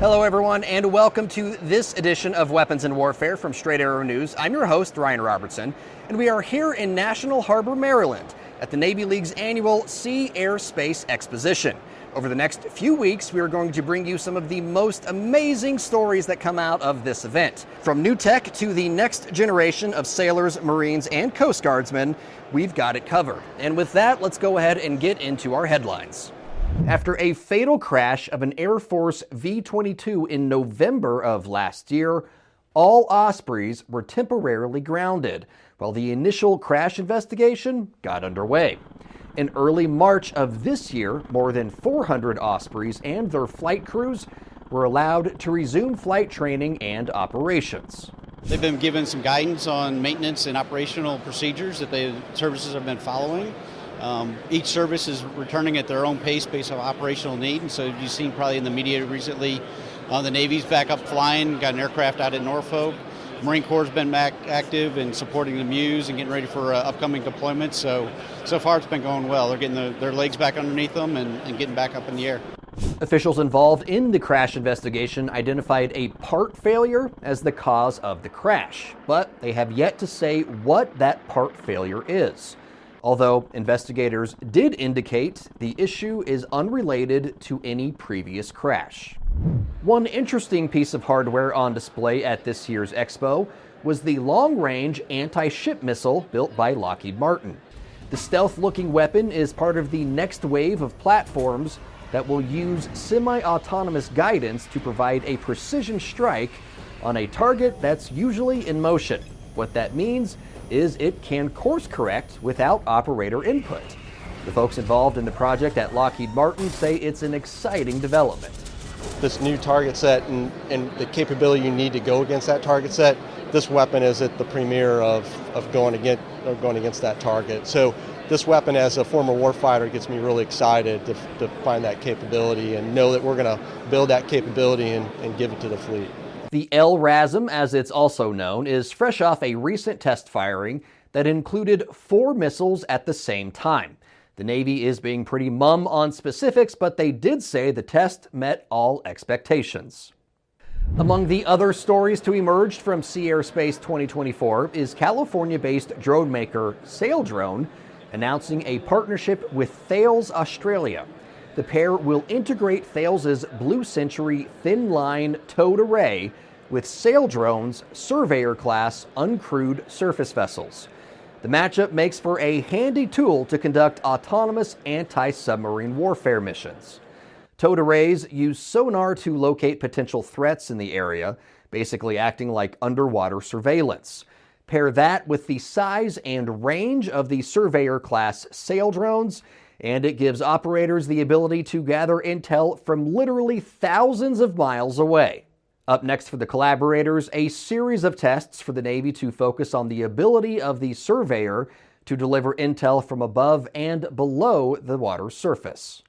Hello everyone, and welcome to this edition of Weapons and Warfare from Straight Arrow News. I'm your host, Ryan Robertson, and we are here in National Harbor, Maryland, at the Navy League's annual Sea, Air, Space Exposition. Over the next few weeks, we are going to bring you some of the most amazing stories that come out of this event. From new tech to the next generation of sailors, Marines, and Coast Guardsmen, we've got it covered. And with that, let's go ahead and get into our headlines. After a fatal crash of an Air Force V-22 in November of last year, all Ospreys were temporarily grounded, while the initial crash investigation got underway. In early March of this year, more than 400 Ospreys and their flight crews were allowed to resume flight training and operations. They've been given some guidance on maintenance and operational procedures that the services have been following. Each service is returning at their own pace based on operational need, and so you've seen probably in the media recently, the Navy's back up flying, got an aircraft out in Norfolk. Marine Corps has been back active in supporting the Muse and getting ready for upcoming deployments. So far it's been going well. They're getting their legs back underneath them and getting back up in the air. Officials involved in the crash investigation identified a part failure as the cause of the crash, but they have yet to say what that part failure is. Although investigators did indicate the issue is unrelated to any previous crash. One interesting piece of hardware on display at this year's expo was the long-range anti-ship missile built by Lockheed Martin. The stealth-looking weapon is part of the next wave of platforms that will use semi-autonomous guidance to provide a precision strike on a target that's usually in motion. What that means is it can course correct without operator input. The folks involved in the project at Lockheed Martin say it's an exciting development. This new target set and the capability you need to go against that target set, this weapon is at the premier of going against that target. So this weapon, as a former warfighter, gets me really excited to find that capability and know that we're going to build that capability and give it to the fleet. The LRASM, as it's also known, is fresh off a recent test firing that included 4 missiles at the same time. The Navy is being pretty mum on specifics, but they did say the test met all expectations. Among the other stories to emerge from Sea Air Space 2024 is California-based drone maker Saildrone announcing a partnership with Thales Australia. The pair will integrate Thales' Blue Century thin-line towed array with Saildrone's Surveyor-class uncrewed surface vessels. The matchup makes for a handy tool to conduct autonomous anti-submarine warfare missions. Towed arrays use sonar to locate potential threats in the area, basically acting like underwater surveillance. Pair that with the size and range of the Surveyor-class Saildrones, and it gives operators the ability to gather intel from literally thousands of miles away. Up next for the collaborators, a series of tests for the Navy to focus on the ability of the Surveyor to deliver intel from above and below the water's surface.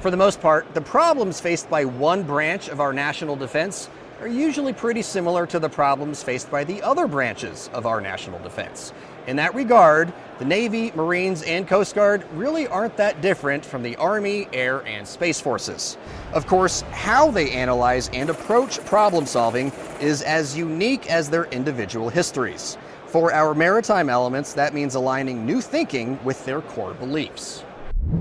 For the most part, the problems faced by one branch of our national defense are usually pretty similar to the problems faced by the other branches of our national defense. In that regard, the Navy, Marines, and Coast Guard really aren't that different from the Army, Air, and Space Forces. Of course, how they analyze and approach problem solving is as unique as their individual histories. For our maritime elements, that means aligning new thinking with their core beliefs.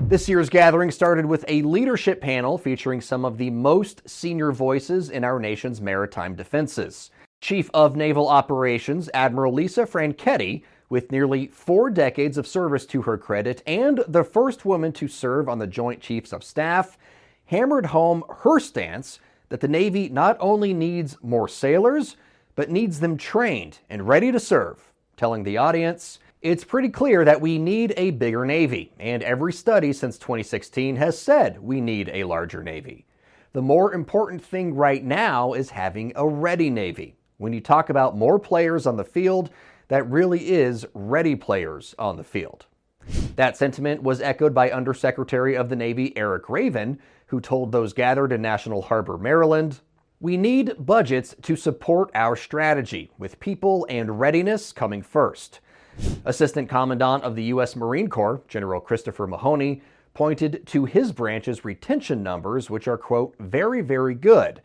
This year's gathering started with a leadership panel featuring some of the most senior voices in our nation's maritime defenses. Chief of Naval Operations, Admiral Lisa Franchetti, with nearly 4 decades of service to her credit and the first woman to serve on the Joint Chiefs of Staff, hammered home her stance that the Navy not only needs more sailors, but needs them trained and ready to serve, telling the audience, "It's pretty clear that we need a bigger Navy, and every study since 2016 has said we need a larger Navy. The more important thing right now is having a ready Navy. When you talk about more players on the field, that really is ready players on the field." That sentiment was echoed by Undersecretary of the Navy Eric Raven, who told those gathered in National Harbor, Maryland, "We need budgets to support our strategy, with people and readiness coming first." Assistant Commandant of the U.S. Marine Corps, General Christopher Mahoney, pointed to his branch's retention numbers, which are, quote, very, very good.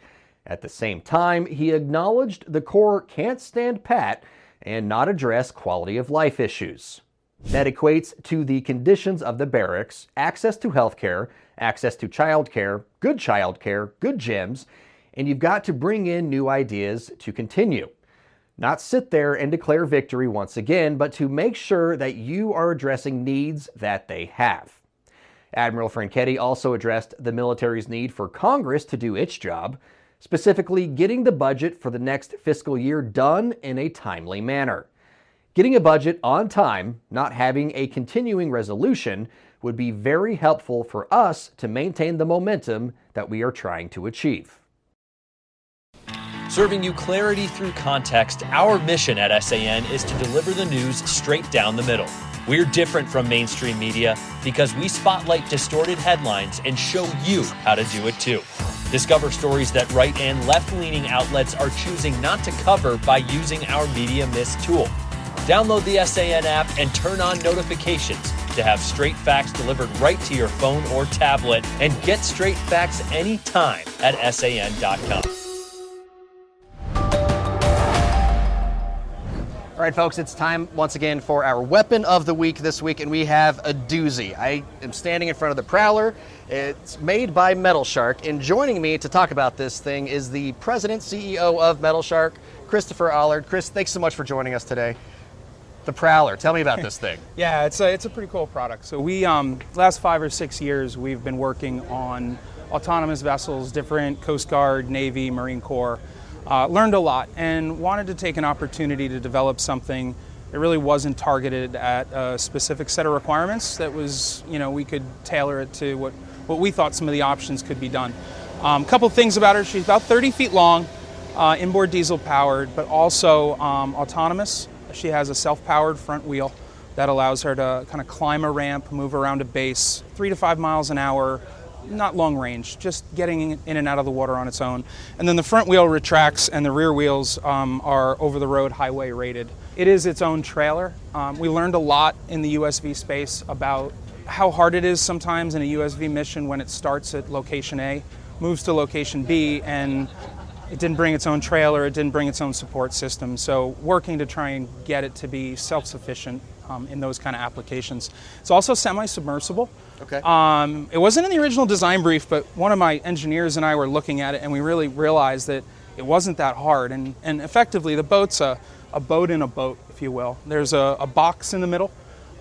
At the same time, he acknowledged the Corps can't stand pat and not address quality of life issues. That equates to the conditions of the barracks, access to health care, access to child care, good gyms, and you've got to bring in new ideas to continue. Not sit there and declare victory once again, but to make sure that you are addressing needs that they have. Admiral Franchetti also addressed the military's need for Congress to do its job, specifically getting the budget for the next fiscal year done in a timely manner. Getting a budget on time, not having a continuing resolution, would be very helpful for us to maintain the momentum that we are trying to achieve. Serving you clarity through context, our mission at SAN is to deliver the news straight down the middle. We're different from mainstream media because we spotlight distorted headlines and show you how to do it too. Discover stories that right and left-leaning outlets are choosing not to cover by using our Media Mist tool. Download the SAN app and turn on notifications to have straight facts delivered right to your phone or tablet, and get straight facts anytime at SAN.com. All right, folks, it's time once again for our weapon of the week this week, and we have a doozy. I am standing in front of the Prowler. It's made by Metal Shark, and joining me to talk about this thing is the president, CEO of Metal Shark, Christopher Allard. Chris, thanks so much for joining us today. The Prowler, tell me about this thing. Yeah, it's a pretty cool product. So we, last 5 or 6 years, we've been working on autonomous vessels, different Coast Guard, Navy, Marine Corps. Learned a lot and wanted to take an opportunity to develop something that really wasn't targeted at a specific set of requirements. That was, we could tailor it to what we thought some of the options could be done. Couple things about her. She's about 30 feet long, inboard diesel powered, but also autonomous. She has a self-powered front wheel that allows her to kind of climb a ramp, move around a base, 3 to 5 miles an hour. Not long range, just getting in and out of the water on its own. And then the front wheel retracts and the rear wheels are over-the-road highway rated. It is its own trailer. We learned a lot in the USV space about how hard it is sometimes in a USV mission when it starts at location A, moves to location B, and it didn't bring its own trailer, it didn't bring its own support system. So working to try and get it to be self-sufficient in those kind of applications. It's also semi-submersible. Okay. It wasn't in the original design brief, but one of my engineers and I were looking at it, and we really realized that it wasn't that hard. And effectively, the boat's a boat in a boat, if you will. There's a box in the middle.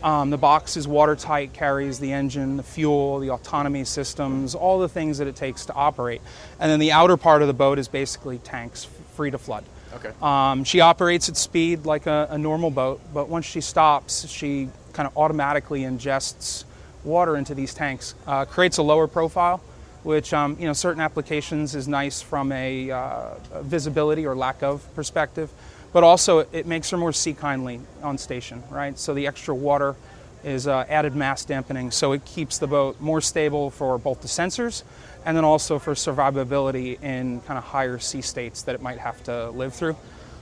The box is watertight, carries the engine, the fuel, the autonomy systems, all the things that it takes to operate. And then the outer part of the boat is basically tanks, free to flood. Okay. She operates at speed like a normal boat, but once she stops, she kind of automatically ingests water into these tanks, creates a lower profile, which certain applications is nice from a visibility or lack of perspective, but also it makes her more sea kindly on station, right? So the extra water is added mass dampening, so it keeps the boat more stable for both the sensors and then also for survivability in kind of higher sea states that it might have to live through.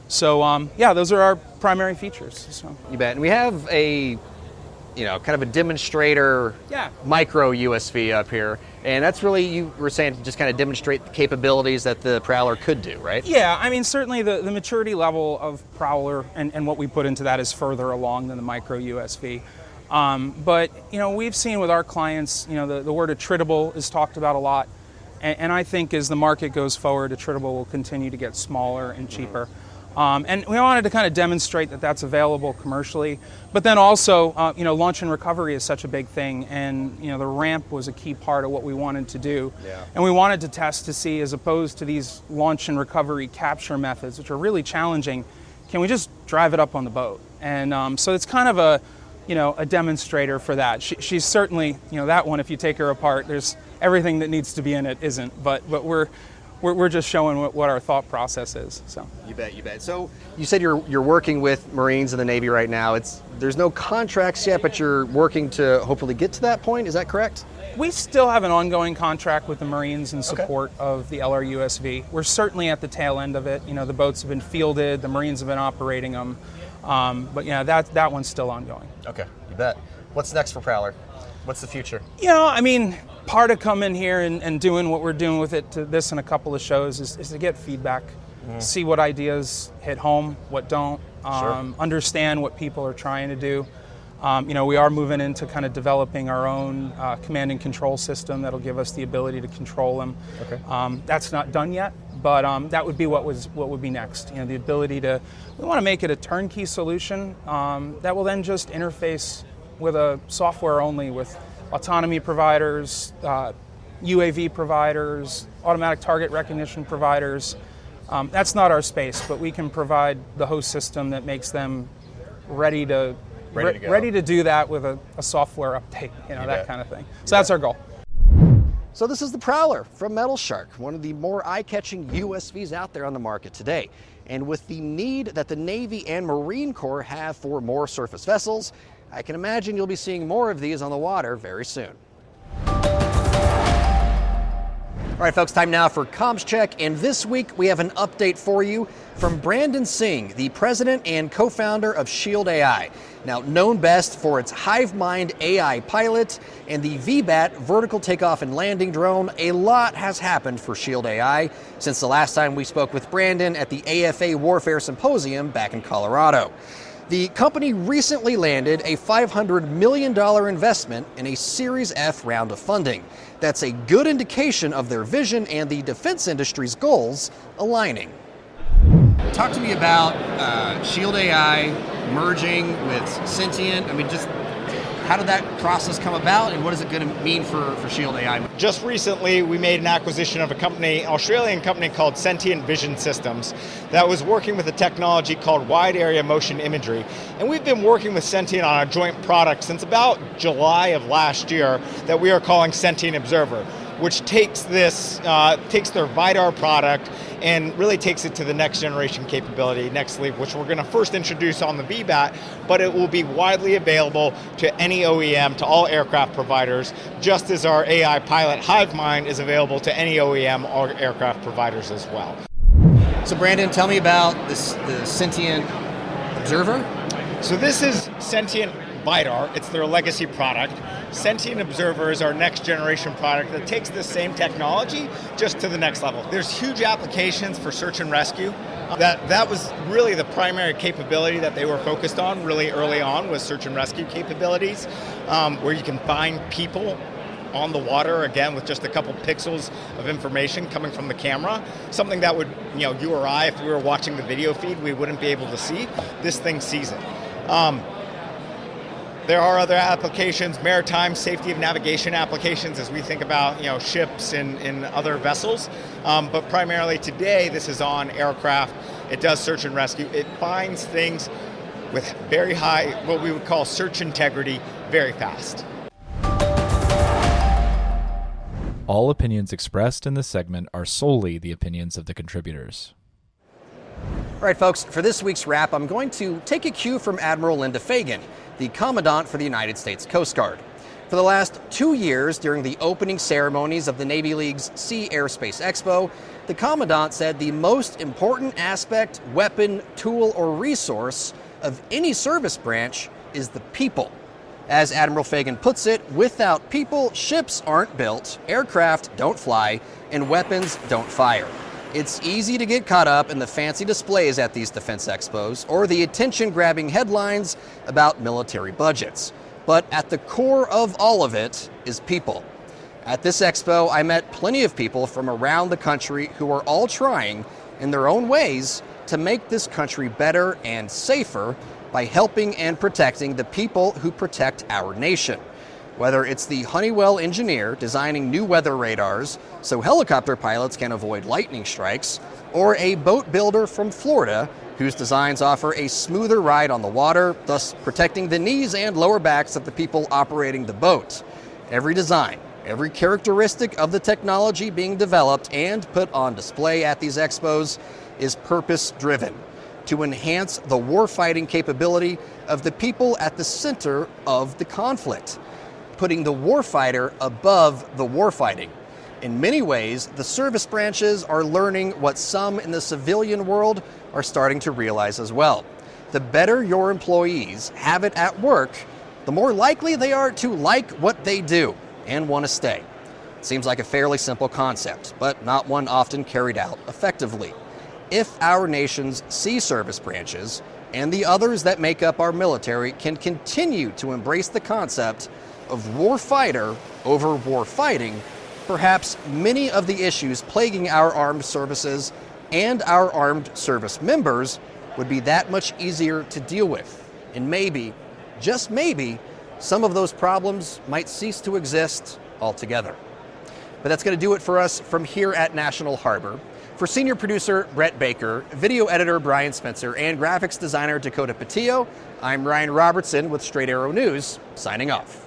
So those are our primary features. So. You bet. And we have a kind of a demonstrator micro USV up here. And that's really, you were saying, to just kind of demonstrate the capabilities that the Prowler could do, right? Yeah, I mean, certainly the maturity level of Prowler and what we put into that is further along than the micro USV. But we've seen with our clients, the word attritable is talked about a lot. And I think as the market goes forward, attritable will continue to get smaller and cheaper. And we wanted to kind of demonstrate that that's available commercially, but then also, launch and recovery is such a big thing, and the ramp was a key part of what we wanted to do. Yeah. And we wanted to test to see, as opposed to these launch and recovery capture methods, which are really challenging, can we just drive it up on the boat? And so it's kind of a demonstrator for that. She's certainly, that one, if you take her apart, there's everything that needs to be in it isn't, but we're just showing what our thought process is. So you bet. So you said you're working with Marines and the Navy right now. There's no contracts yet, but you're working to hopefully get to that point. Is that correct? We still have an ongoing contract with the Marines in support of the LRUSV. We're certainly at the tail end of it. The boats have been fielded, the Marines have been operating them, but that one's still ongoing. Okay, you bet. What's next for Prowler? What's the future? You know, I mean, part of coming here and doing what we're doing with it to this and a couple of shows is to get feedback, see what ideas hit home, what don't, understand what people are trying to do. You know, we are moving into kind of developing our own command and control system that'll give us the ability to control them. Okay. That's not done yet, but that would be what would be next. You know, the ability we want to make it a turnkey solution that will then just interface with a software only with autonomy providers, UAV providers, automatic target recognition providers. That's not our space, but we can provide the host system that makes them ready to do that with a software update, that kind of thing. So that's our goal. So this is the Prowler from Metal Shark, one of the more eye-catching USVs out there on the market today. And with the need that the Navy and Marine Corps have for more surface vessels, I can imagine you'll be seeing more of these on the water very soon. All right, folks, time now for Comms Check, and this week we have an update for you from Brandon Tseng, the president and co-founder of Shield AI. Now, known best for its HiveMind AI pilot and the VBAT vertical takeoff and landing drone, a lot has happened for Shield AI since the last time we spoke with Brandon at the AFA Warfare Symposium back in Colorado. The company recently landed a $500 million investment in a Series F round of funding. That's a good indication of their vision and the defense industry's goals aligning. Talk to me about Shield AI merging with Sentient. I mean, just how did that process come about, and what is it going to mean for Shield AI? Just recently, we made an acquisition of Australian company called Sentient Vision Systems that was working with a technology called wide area motion imagery. And we've been working with Sentient on a joint product since about July of last year that we are calling Sentient Observer, which takes their VIDAR product and really takes it to the next generation capability, next leap, which we're going to first introduce on the VBAT, but it will be widely available to any OEM, to all aircraft providers, just as our AI pilot HiveMind is available to any OEM or aircraft providers as well. So Brandon, tell me about the Sentient Observer. So this is Sentient VIDAR. It's their legacy product. Sentient Observer is our next generation product that takes the same technology just to the next level. There's huge applications for search and rescue. That was really the primary capability that they were focused on really early on, was search and rescue capabilities, where you can find people on the water, again, with just a couple pixels of information coming from the camera. Something that would, you or I, if we were watching the video feed, we wouldn't be able to see. This thing sees it. There are other applications, maritime safety of navigation applications, as we think about ships and other vessels. But primarily today, this is on aircraft. It does search and rescue. It finds things with very high, what we would call search integrity, very fast. All opinions expressed in this segment are solely the opinions of the contributors. All right, folks, for this week's wrap, I'm going to take a cue from Admiral Linda Fagan, the Commandant for the United States Coast Guard. For the last 2 years, during the opening ceremonies of the Navy League's Sea Airspace Expo, the Commandant said the most important aspect, weapon, tool, or resource of any service branch is the people. As Admiral Fagan puts it, without people, ships aren't built, aircraft don't fly, and weapons don't fire. It's easy to get caught up in the fancy displays at these defense expos or the attention-grabbing headlines about military budgets. But at the core of all of it is people. At this expo, I met plenty of people from around the country who are all trying, in their own ways, to make this country better and safer by helping and protecting the people who protect our nation. Whether it's the Honeywell engineer designing new weather radars so helicopter pilots can avoid lightning strikes, or a boat builder from Florida whose designs offer a smoother ride on the water, thus protecting the knees and lower backs of the people operating the boat. Every design, every characteristic of the technology being developed and put on display at these expos is purpose-driven to enhance the warfighting capability of the people at the center of the conflict, putting the warfighter above the warfighting. In many ways, the service branches are learning what some in the civilian world are starting to realize as well. The better your employees have it at work, the more likely they are to like what they do and want to stay. It seems like a fairly simple concept, but not one often carried out effectively. If our nation's sea service branches and the others that make up our military can continue to embrace the concept of war fighter over war fighting, perhaps many of the issues plaguing our armed services and our armed service members would be that much easier to deal with. And maybe, just maybe, some of those problems might cease to exist altogether. But that's going to do it for us from here at National Harbor. For senior producer Brett Baker, video editor Brian Spencer, and graphics designer Dakota Patillo, I'm Ryan Robertson with Straight Arrow News, signing off.